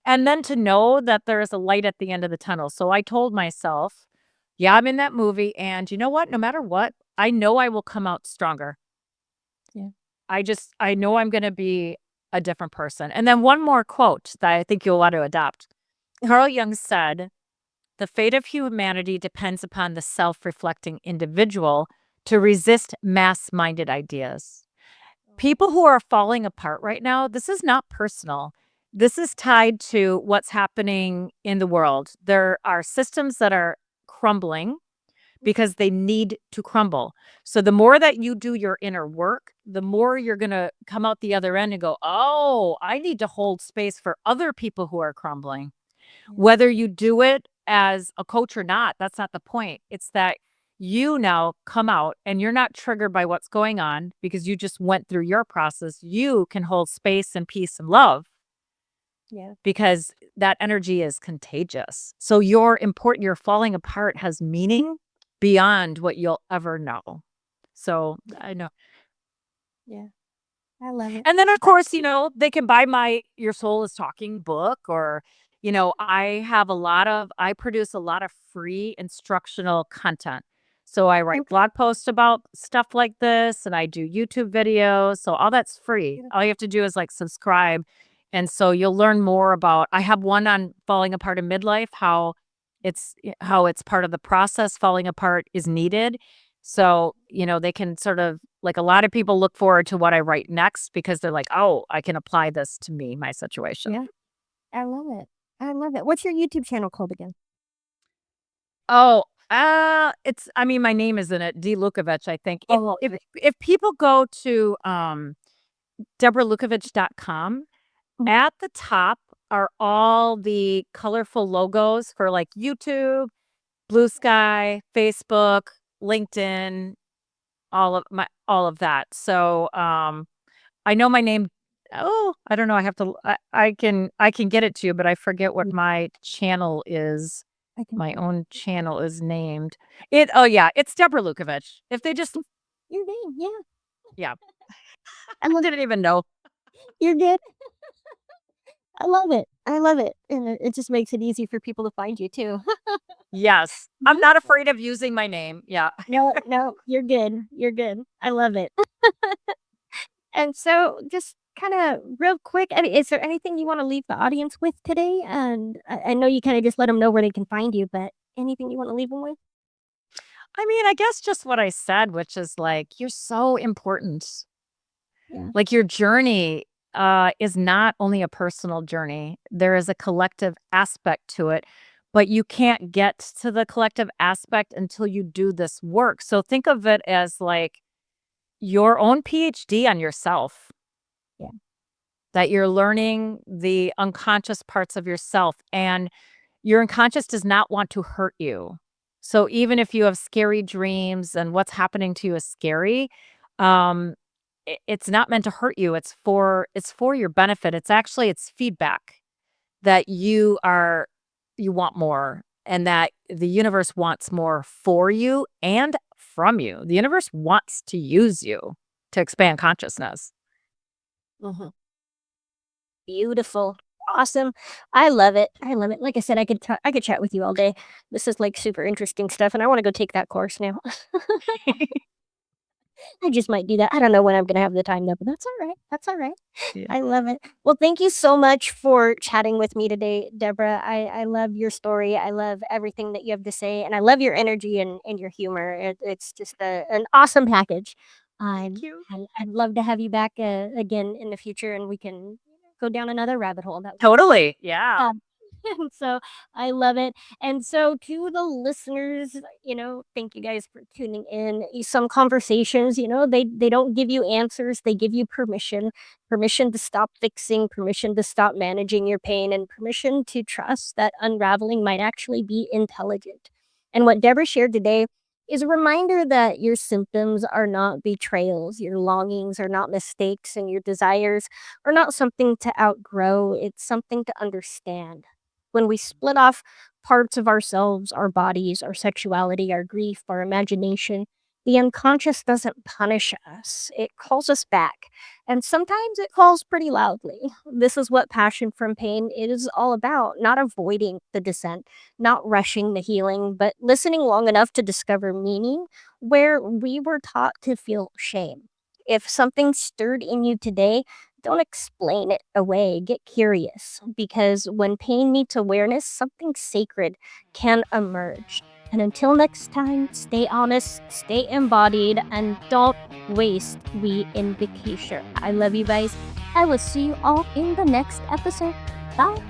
And then to know that there is a light at the end of the tunnel. So I told myself, yeah, I'm in that movie. And you know what? No matter what, I know I will come out stronger. Yeah. I know I'm going to be a different person. And then one more quote that I think you'll want to adopt. Carl Jung said, the fate of humanity depends upon the self-reflecting individual to resist mass-minded ideas. People who are falling apart right now, this is not personal. This is tied to what's happening in the world. There are systems that are crumbling because they need to crumble. So the more that you do your inner work, the more you're going to come out the other end and go, oh, I need to hold space for other people who are crumbling. Whether you do it as a coach or not, that's not the point. It's that you now come out and you're not triggered by what's going on because you just went through your process. You can hold space and peace and love. Yeah. Because that energy is contagious. So your falling apart has meaning beyond what you'll ever know. So I know. Yeah. I love it. And then, of course, they can buy my Your Soul is Talking book, or, I produce a lot of free instructional content. So I write blog posts about stuff like this, and I do YouTube videos. So all that's free. All you have to do is subscribe. And so you'll learn more about, I have one on falling apart in midlife, how it's part of the process. Falling apart is needed. So, they can sort of, a lot of people look forward to what I write next because they're like, oh, I can apply this to me, my situation. Yeah. I love it. I love it. What's your YouTube channel called again? Oh, my name is in it, D. Lukovich, I think. If people go to DeborahLukovich.com, at the top are all the colorful logos for YouTube, Blue Sky, Facebook, LinkedIn, all of that. So, I know my name. Oh, I don't know. I have to. I can get it to you, but I forget what my channel is. My own channel is named. Oh yeah, it's Deborah Lukovich. If they just Your name, yeah. yeah, I didn't even know. You're good. I love it. I love it. And it just makes it easy for people to find you too. Yes, I'm not afraid of using my name. Yeah. No, you're good. You're good. I love it. And so just kind of real quick, I mean, is there anything you want to leave the audience with today? And I know you kind of just let them know where they can find you, but anything you want to leave them with? I guess just what I said, which is you're so important. Yeah. Your journey is not only a personal journey, there is a collective aspect to it, but you can't get to the collective aspect until you do this work. So think of it as your own PhD on yourself. Yeah. That you're learning the unconscious parts of yourself, and your unconscious does not want to hurt you. So even if you have scary dreams and what's happening to you is scary, um, it's not meant to hurt you. It's for your benefit. It's feedback that you want more, and that the universe wants more for you and from you. The universe wants to use you to expand consciousness. Mhm. Beautiful. Awesome. I love it. I love it. Like I said, I could chat with you all day. This is super interesting stuff, and I want to go take that course now. I just might do that. I don't know when I'm gonna have the time though, but that's all right. That's all right. Yeah. I love it. Well, thank you so much for chatting with me today, Deborah. I love your story. I love everything that you have to say, and I love your energy and your humor. It's just an awesome package. Thank you. I'd love to have you back again in the future, and we can go down another rabbit hole. Totally. Yeah. Um, so I love it. And so to the listeners, thank you guys for tuning in. Some conversations, they don't give you answers, they give you permission. Permission to stop fixing, permission to stop managing your pain, and permission to trust that unraveling might actually be intelligent. And what Deborah shared today is a reminder that your symptoms are not betrayals, your longings are not mistakes, and your desires are not something to outgrow, it's something to understand. When we split off parts of ourselves, our bodies, our sexuality, our grief, our imagination, The unconscious doesn't punish us, it calls us back. And sometimes it calls pretty loudly. This is what Passion from Pain is all about, not avoiding the descent, not rushing the healing, but listening long enough to discover meaning where we were taught to feel shame. If something stirred in you today, don't explain it away. Get curious, because when pain meets awareness, something sacred can emerge. And until next time, stay honest, stay embodied, and don't waste the invocation. I love you guys. I will see you all in the next episode. Bye.